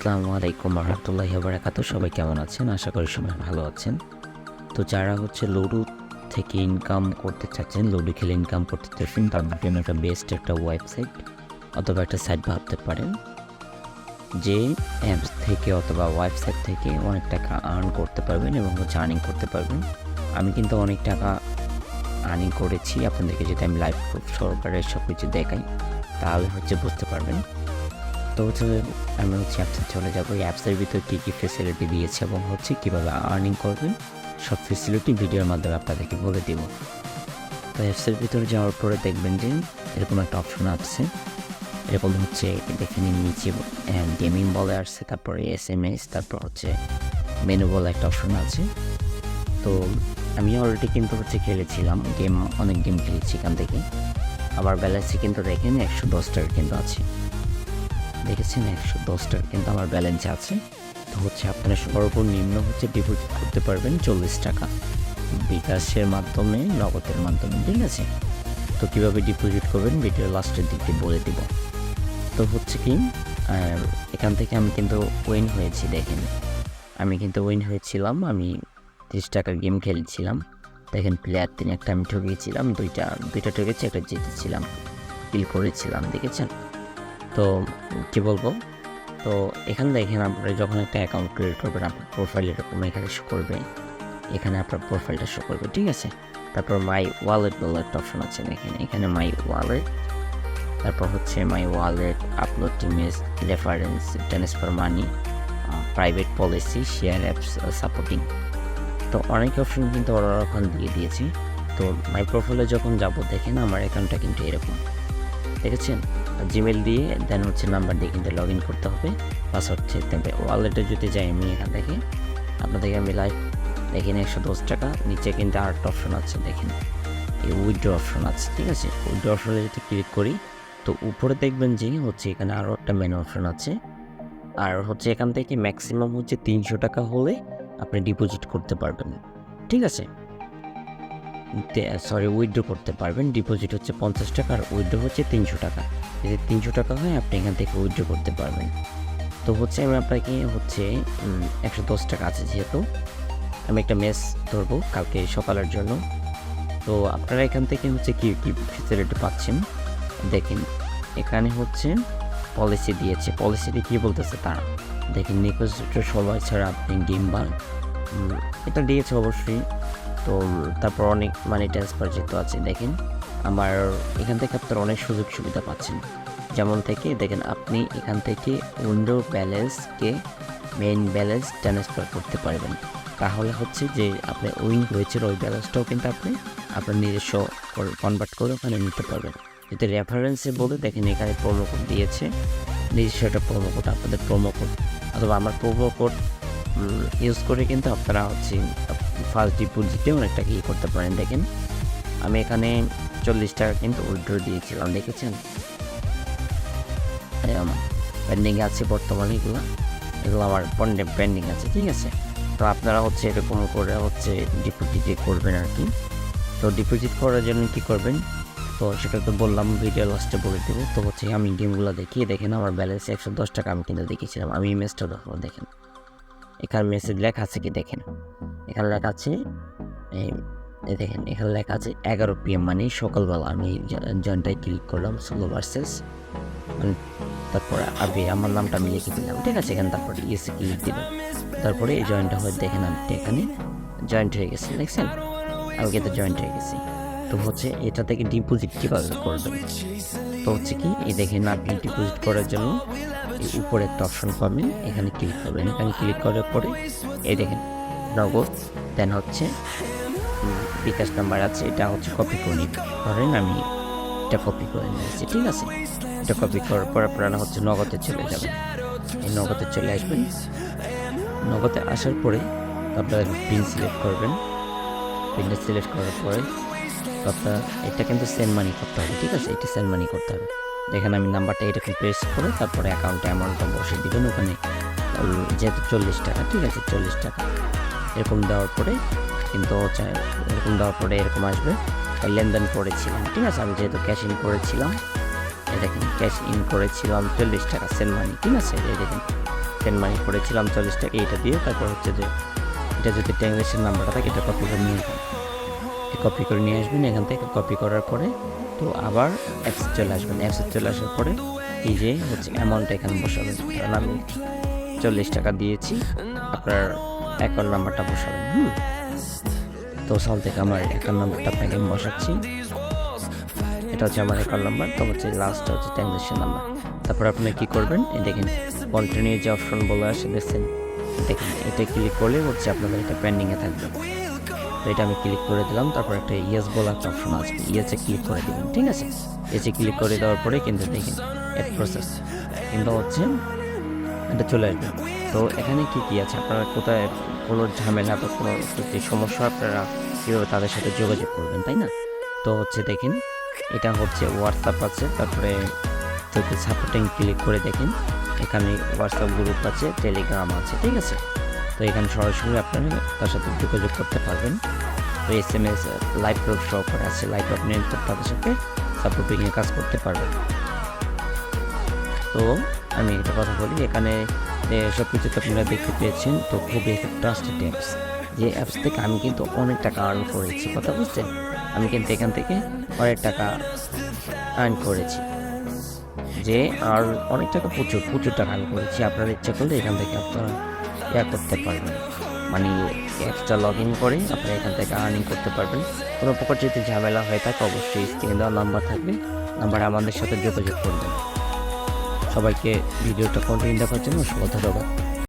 আসসালামু আলাইকুম রহমতুল্লাহি ওয়া বারাকাতুহু। সবাই কেমন আছেন? আশা করি সবাই ভালো আছেন। তো যারা লুডো থেকে ইনকাম করতে চাচ্ছেন, লুডো খেলে ইনকাম করতে চাচ্ছেন, তাদের জন্য একটা বেস্ট একটা ওয়েবসাইট অথবা একটা সাইট ভাবতে পারেন, যে অ্যাপস থেকে অথবা ওয়েবসাইট থেকে অনেক টাকা আর্ন করতে পারবেন এবং আর্নিং করতে পারবেন। আমি কিন্তু অনেক টাকা আর্নিং করেছি। আপনাদেরকে যদি আমি লাইভ প্রুফ সহকারে সব কিছু দেখাই তাহলে বুঝতে পারবেন। তো আমি অ্যাপসে চলে যাবো। এই অ্যাপসের ভিতরে কী কী ফেসিলিটি দিয়েছে এবং কীভাবে আর্নিং করবেন সব ফেসিলিটি ভিডিওর মাধ্যমে আপনাদেরকে বলে দেব। তো অ্যাপসের ভিতরে যাওয়ার পরে দেখবেন যে এরকম একটা অপশন আছে, এরকম দেখে নিন নিচে গেমিং বলে আসছে, তারপরে SMS, তারপর মেনু বলে একটা অপশন আছে। তো আমি অলরেডি কিন্তু খেলেছিলাম অনেক গেম খেলেছি এখান থেকে। আমার ব্যালেন্সে কিন্তু দেখেন 110 টাকা কিন্তু আছে, দেখেছেন 110 টাকা কিন্তু আমার ব্যালেন্সে আছে। তো আপনারা সর্বনিম্ন ডিপোজিট করতে পারবেন 40 টাকা বিকাশের মাধ্যমে, নগদের মাধ্যমে, ঠিক আছে। তো কীভাবে ডিপোজিট করবেন ভিডিও লাস্টের দিকে বলে দিব। তো কি এখান থেকে আমি কিন্তু উইন হয়েছি, দেখেন আমি কিন্তু উইন হয়েছিলাম। আমি 30 টাকার গেম খেলছিলাম, দেখেন প্লেয়ার 3 একটা আমি ঠকিয়েছিলাম, দুইটা ঠকেছি, একটা জিতেছিলাম, কিল করেছিলাম, দেখেছেন। তো কী বলবো, তো এখানে দেখেন আপনারা যখন একটা অ্যাকাউন্ট ক্রিয়েট করবেন আপনার প্রোফাইল এরকম এখানে শো করবে, এখানে আপনার প্রোফাইলটা শো করবে, ঠিক আছে। তারপর মাই ওয়ালেট বলে একটা অপশন আছে, দেখেন এখানে মাই ওয়ালেট, তারপর my wallet, upload image, reference, transfer money, private policy, share apps supporting. তো অনেক অপশন কিন্তু ওরা ওখানে দিয়ে দিয়েছি। তো মাই প্রোফাইলে যখন যাব দেখেন আমার অ্যাকাউন্টটা কিন্তু এরকম, দেখেছেন। জিমেল দিয়ে দেন নাম্বার দিয়ে কিন্তু লগ ইন করতে হবে, পাসওয়ার্ড দেবে। ওয়ালেটে যদি যাই আমি এখান থেকে আপনাদেরকে আমি লাইভ দেখেন 110 টাকা, নিচে কিন্তু আরেকটা অপশন আছে, দেখেন এই উইথড্র অপশন আছে, ঠিক আছে। উইথড্র অপশনে যদি ক্লিক করি তো উপরে দেখবেন যে এখানে আরও একটা মেনু অপশন আছে। আর এখান থেকে ম্যাক্সিমাম 300 টাকা হলে আপনি ডিপোজিট করতে পারবেন, ঠিক আছে। উইথড্র করতে পারবেন। ডিপোজিট 50 টাকা আর উইথড্র 300 টাকা। যদি 300 টাকা হয় আপনি এখান থেকে উইথড্র করতে পারবেন। তো আমি আপনাকে 110 টাকা আছে, যেহেতু আমি একটা মেস ধরবো কালকে সকালের জন্য। তো আপনারা এখান থেকে কি ফেসিলিটি পাচ্ছেন দেখেন। এখানে পলিসি দিয়েছে, পলিসিতে কী বলতেছে তারা দেখেন, নির্দিষ্ট সময় ছাড়া আপনি গেম এটা দিয়েছে অবশ্যই। তো তারপর অনেক মানি ট্রান্সফার যেহেতু আছে, দেখেন আমার এখান থেকে আপনারা অনেক সুযোগ সুবিধা পাচ্ছেন। যেমন দেখেন আপনি এখান থেকে উইন্ডো ব্যালেন্সকে মেইন ব্যালেন্স ট্রান্সফার করতে পারবেন। তাহলে যে আপনি উইন হয়েছিল ওই ব্যালেন্সটাও কিন্তু আপনি আপনার নিজস্ব কনভার্ট করে ওখানে নিতে পারবেন। যদি রেফারেন্সে বলে দেখেন এখানে প্রোমো কোড দিয়েছে, নিজস্ব একটা প্রোমো কোড, আপনাদের প্রোমো কোড অথবা আমার প্রোমো কোড ইউজ করে কিন্তু আপনারা ফার্স্ট ডিপোজিটে অনেক টাকা করতে পারেন। দেখেন আমি এখানে 40 টাকা কিন্তু উইথড্র দিয়েছিলাম, দেখেছেন আমার পেন্ডিংয়ে আছে বর্তমানে, এগুলো আমার পেন্ডিং আছে, ঠিক আছে। তো আপনারা এরকম করে ডিপোজিট করবেন আর কি। তো ডিপোজিট করার জন্য কী করবেন, তো সেটা তো বললাম ভিডিও লাস্টে বলে দেবো। তো আমি গেমগুলো দেখিয়ে দেখেন আমার ব্যালেন্স 110 টাকা আমি কিন্তু দেখেছিলাম। আমি ইমেজটা দেখো, দেখেন এখানে মেসেজ লেখা আছে কি, দেখেন এখানে লেখা আছে দেখেন এখানে লেখা আছে 11 PM মানে সকালবেলা। আমি জয়েন্টটাই ক্লিক করলাম, সোলো ভার্সেস, তারপরে আমার নামটা আমি লিখে দিলাম, ঠিক আছে। এখানে তারপরে ইয়েসে ক্লিক দিলাম, তারপরে এই জয়েন্টটা হয়ে দেখেন আমি এখানে জয়েন্ট হয়ে গেছি, দেখছেন আমি কিন্তু জয়েন্ট হয়ে গেছি। তো এটা থেকে ডিপোজিট কীভাবে করবেন, তো কি এই দেখেন আপনি ডিপোজিট করার জন্য এই উপরে একটা অপশন পাবেন, এখানে ক্লিক করবেন। এখানে ক্লিক করার পরে এই দেখেন নগদ, দেন বিকাশ নাম্বার আছে, এটা কপি করে নিতে ধরেন আমি এটা কপি করে নিয়েছি, ঠিক আছে। এটা কপি করার পর আপনারা নগদে চলে যাবেন, এই নগদে চলে আসবেন। নগদে আসার পরে আপনারা পিন সিলেক্ট করবেন, পিনটা সিলেক্ট করার পরে আপনার এটা কিন্তু সেন্ড মানি করতে হবে, ঠিক আছে। এটা সেন্ড মানি করতে হবে। দেখেন আমি নাম্বারটা এরকম প্রেস করে তারপরে অ্যাকাউন্টে অ্যামাউন্টটা বসে দেবেন ওখানে, যেহেতু 40 টাকা, ঠিক আছে 40 টাকা এরকম দেওয়ার পরে কিন্তু এরকম আসবে লেনদেন করেছিলাম, ঠিক আছে। আমি যেহেতু ক্যাশ ইন করেছিলাম, দেখেন ক্যাশ ইন করেছিলাম 40 টাকা সেন্ড মানি, ঠিক আছে। এই দেখেন সেন্ড মানি করেছিলাম 40 টাকা, এইটা দিয়ে তারপর হচ্ছে যে এটা যদি ট্রানজ্যাকশন নাম্বারটা থাকে এটা কপি করে নিয়ে আসবেন, কপি করে নিয়ে আসবেন। এখান থেকে কপি করার পরে তো আবার অ্যাপসে চলে আসবেন। অ্যাপসে চলে আসার পরে এই যে হচ্ছে অ্যামাউন্টটা এখানে বসাবেন, কারণ আমি 40 টাকা দিয়েছি, আপনার অ্যাকাউন্ট নাম্বারটা বসাবেন। তো সাল থেকে আমার অ্যাকাউন্ট নাম্বারটা আপনাকে আমি বসাচ্ছি। এটা হচ্ছে আমার অ্যাকাউন্ট নাম্বার, তো হচ্ছে লাস্টটা হচ্ছে ট্রানজ্যাকশন নাম্বার। তারপর আপনি কী করবেন, এই দেখেন কন্টিনিউ যে অপশন বলে আসে দেখছেন, দেখেন এটা ক্লিক করলে হচ্ছে আপনাদের এটা পেন্ডিংয়ে থাকবে। তো এটা আমি ক্লিক করে দিলাম। তারপর একটা ইয়েস বলা একটা অপশন আসবে, ইয়েসে ক্লিক করে দেবেন, ঠিক আছে। ইয়েসে ক্লিক করে দেওয়ার পরে কিন্তু দেখেন অ্যাড প্রসেস কিন্তু হচ্ছে এটা চলে আসবে। তো এখানে কি আছে, আপনারা কোথায় কোনো ঝামেলা বা কোনো যদি সমস্যা আপনারা কীভাবে তাদের সাথে যোগাযোগ করবেন, তাই না? তো হচ্ছে দেখেন এটা হচ্ছে হোয়াটসঅ্যাপ আছে, তারপরে যদি সাপোর্টিং ক্লিক করে দেখেন এখানে হোয়াটসঅ্যাপ গ্রুপ আছে, টেলিগ্রাম আছে, ঠিক আছে। তো এখানে সরাসরি আপনারা তার সাথে যোগাযোগ করতে পারবেন। তো SMS লাইভ গ্রুপ সহকারে আছে, লাইভ আপনি তাদের সাথে সাপোর্টিংয়ে কাজ করতে পারবেন। তো আমি একটা কথা বলি, এখানে সব কিছু তো আপনারা দেখতে পেয়েছেন। তো খুবই একটা ট্রাস্টেড অ্যাপস, যে অ্যাপস থেকে আমি কিন্তু অনেক টাকা আর্ন করেছি, কথা বুঝছেন। আমি কিন্তু এখান থেকে অনেক টাকা আর্ন করেছি, যে আর অনেক টাকা প্রচুর টাকা আর্ন করেছি। আপনারা ইচ্ছা করলে এখান থেকে আপনারা করতে পারবেন, মানে অ্যাপসটা লগ ইন করে আপনারা এখান থেকে আর্নিং করতে পারবেন। কোনো প্রকার যদি ঝামেলা হয়ে থাকে অবশ্যই স্ক্রিনে দেওয়া নাম্বার থাকবে, নাম্বারে আমাদের সাথে যোগাযোগ করবেন। সবাইকে ভিডিওটা কন্টিনিউ দেখার জন্য অসংখ্য ধন্যবাদ।